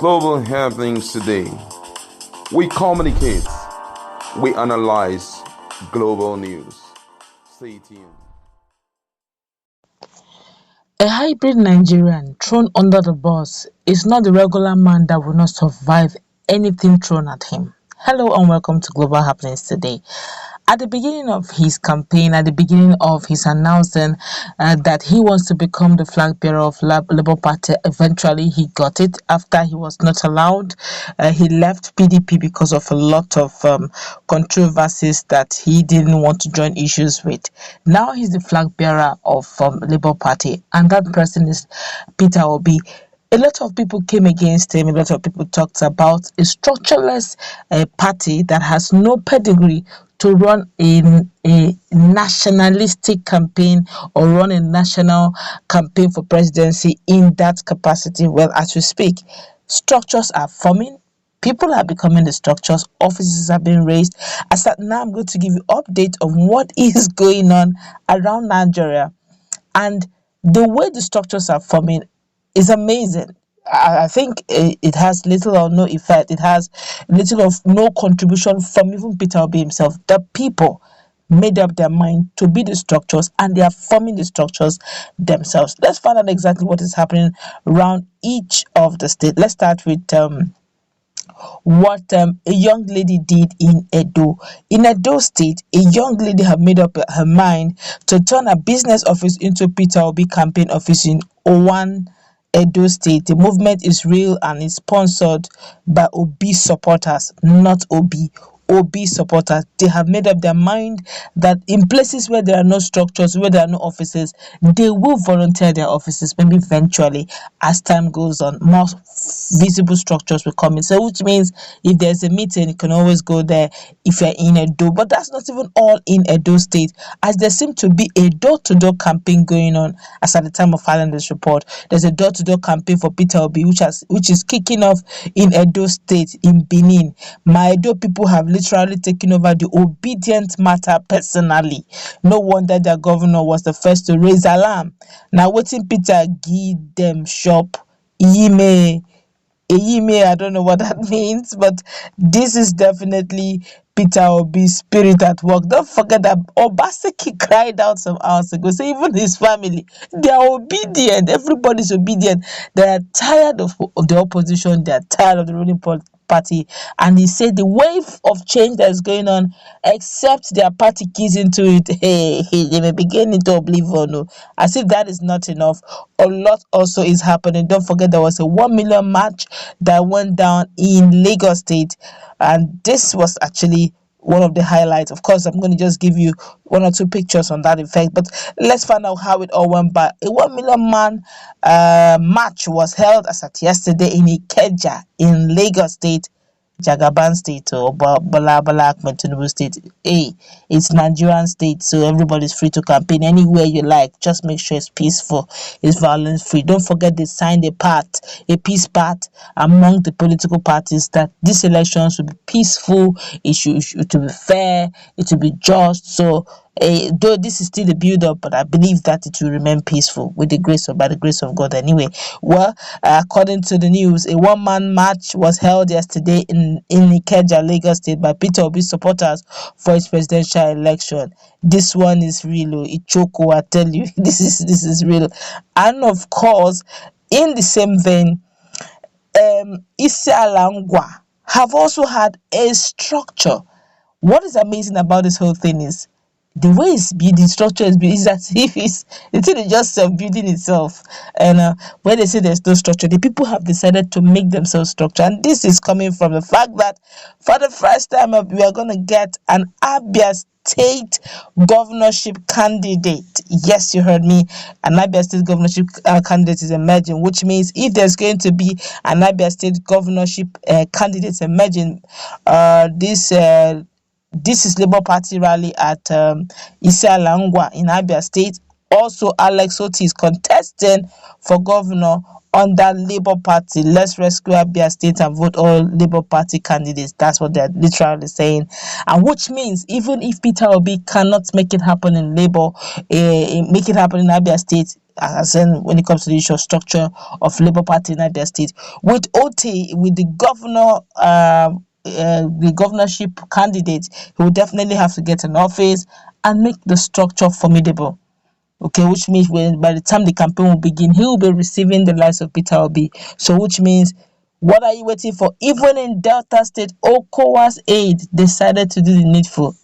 global happenings today. We communicate, we analyze global news. Stay tuned. A hybrid Nigerian thrown under the bus is not the regular man that will not survive anything thrown at him. Hello and welcome to Global Happenings Today. At the beginning of his campaign, at the beginning of his announcing that he wants to become the flag bearer of Labour Party, eventually he got it after he was not allowed. He left PDP because of a lot of controversies that he didn't want to join issues with. Now he's the flag bearer of Labour Party, and that person is PeterObi. A lot of people came against him. A lot of people talked about a structureless party that has no pedigree to run a nationalistic campaign or run a national campaign for presidency in that capacity. Well, as we speak, structures are forming. People are becoming the structures. Offices are being raised. As at now, I'm going to give you update on what is going on around Nigeria. And the way the structures are forming is amazing. I think it has little or no effect. It has little of no contribution from even PeterObi himself. The people made up their mind to be the structures and they are forming the structures themselves. Let's find out exactly what is happening around each of the states. Let's start with what a young lady did in Edo. In Edo State, a young lady had made up her mind to turn a business office into PeterObi campaign office in Owan, Edo State. The movement is real and is sponsored by Obi supporters, not Obi supporters. They have made up their mind that in places where there are no structures, where there are no offices, they will volunteer their offices. Maybe eventually, as time goes on, more visible structures will come in. So, which means if there's a meeting, you can always go there if you're in Edo. But that's not even all in Edo State, as there seems to be a door-to-door campaign going on. As at the time of filing this report, there's a door-to-door campaign for PeterObi, which is kicking off in Edo State, in Benin. My Edo people have literally taken over the OBIedient matter personally. No wonder their governor was the first to raise alarm. Now, waiting Peter give them shop, Iyime, I don't know what that means, but this is definitely PeterObi's spirit at work. Don't forget that Obaseki cried out some hours ago. So even his family, they are obedient. Everybody's obedient. They are tired of the opposition. They are tired of the ruling party. And he said the wave of change that is going on, except their party keys into it, they may begin into oblivion. No. As if that is not enough, a lot also is happening. Don't forget there was a 1MillionMarch that went down in Lagos State, and this was actually one of the highlights. Of course, I'm going to just give you one or two pictures on that effect, but let's find out how it all went by. A 1 million march was held as at yesterday in Ikeja in Lagos State, Jagaban State, or Bala Ahmed Tinubu State. It's Nigerian state, so everybody's free to campaign anywhere you like. Just make sure it's peaceful, it's violence free. Don't forget they signed a peace pact among the political parties that these elections will be peaceful, it should be fair, it will be just. So though this is still a build-up, but I believe that it will remain peaceful by the grace of God anyway. Well, according to the news, a one-man march was held yesterday in Ikeja, Lagos State by PeterObi supporters for its presidential election. This one is real, Ichoko, I tell you, this is real. And of course, in the same vein, Isialangwa have also had a structure. What is amazing about this whole thing is the way it's built, the structure is built, is as if it's just building itself. And when they say there's no structure, the people have decided to make themselves structure. And this is coming from the fact that for the first time we are going to get an Abia State governorship candidate. Yes, you heard me. An Abia State governorship candidate is emerging, which means if there's going to be an Abia State governorship candidate emerging, this is Labour Party rally at Isialangwa in Abia State. Also, Alex Oti is contesting for governor under Labour Party. Let's rescue Abia State and vote all Labour Party candidates. That's what they're literally saying. And which means even if PeterObi cannot make it happen in Labour, make it happen in Abia State, as in when it comes to the issue of structure of Labour Party in Abia State, with OT, with the governor, the governorship candidate, he will definitely have to get an office and make the structure formidable. Okay, which means when by the time the campaign will begin, he will be receiving the likes of PeterObi. So, which means, what are you waiting for? Even in Delta State, Okowa's aide decided to do the needful.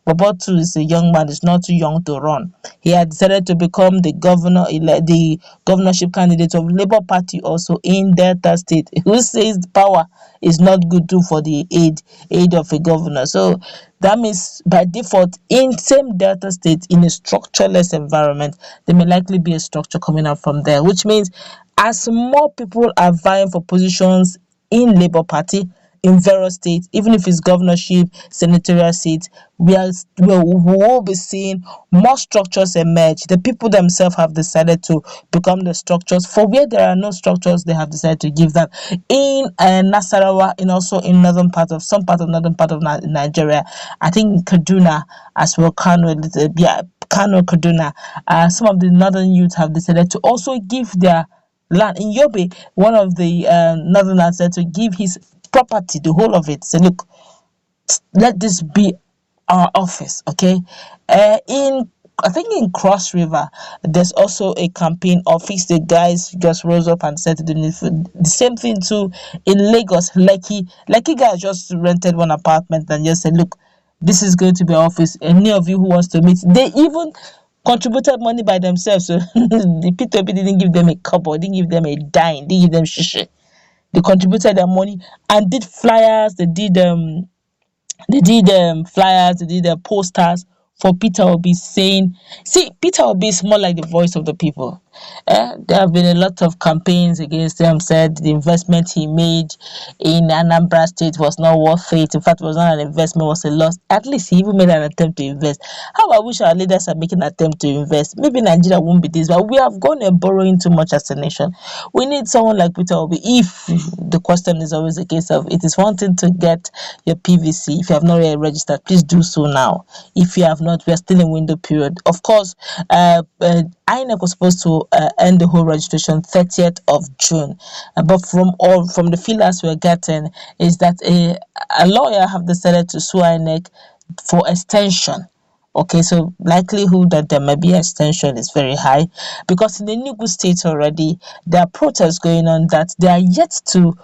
Bobotu is a young man; is not too young to run. He had decided to become the the governorship candidate of Labour Party also in Delta State. Who says power is not good too for the aid of a governor? So that means by default, in same Delta State, in a structureless environment, there may likely be a structure coming out from there, which means as more people are vying for positions in Labour Party, in various states, even if it's governorship, senatorial seats, we will be seeing more structures emerge. The people themselves have decided to become the structures. For where there are no structures, they have decided to give that. In Nasarawa, and also in northern part of Nigeria, I think in Kaduna as well, Kano, Kano, Kaduna, some of the northern youth have decided to also give their land. In Yobe, one of the northerners said to give his property, the whole of it. Say, look, let this be our office, okay? In I think in Cross River, there's also a campaign office. The guys just rose up and said to the same thing too in Lagos. Lucky guys just rented one apartment and just said, look, this is going to be our office. Any of you who wants to meet, they even contributed money by themselves. So the PeterObi didn't give them a couple, didn't give them a dime, didn't give them shishi. They contributed their money and did flyers. They did flyers. They did posters for PeterObi, saying, see, PeterObi is more like the voice of the people. There have been a lot of campaigns against him, said the investment he made in Anambra State was not worth it. In fact, it was not an investment, it was a loss. At least he even made an attempt to invest. How I wish our leaders are making an attempt to invest. Maybe Nigeria won't be this, but we have gone and borrowing too much as a nation. We need someone like PeterObi. If the question is always a case of it is one thing to get your PVC. If you have not yet registered, please do so now. If you have not, we are still in window period. Of course, INEC was supposed to end the whole registration 30th of June, but from the feelers we're getting is that a lawyer have decided to sue INEC for extension. Okay, so likelihood that there may be extension is very high because in the Enugu state already there are protests going on that they are yet to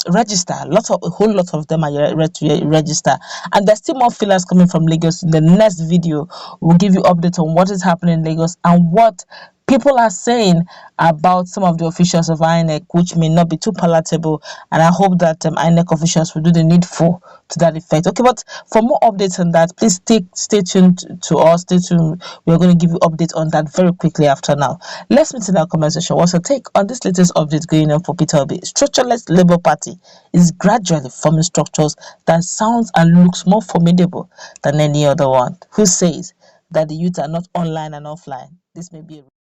register. A whole lot of them are yet to register, and there's still more fillers coming from Lagos. In the next video, we'll give you updates on what is happening in Lagos and what people are saying about some of the officials of INEC, which may not be too palatable, and I hope that INEC officials will do the needful to that effect. Okay, but for more updates on that, please stay tuned to us. Stay tuned. We're going to give you updates on that very quickly after now. Let's meet in our comment section. What's your take on this latest update going on for PeterObi? Structureless Labour Party is gradually forming structures that sounds and looks more formidable than any other one. Who says that the youth are not online and offline? This may be a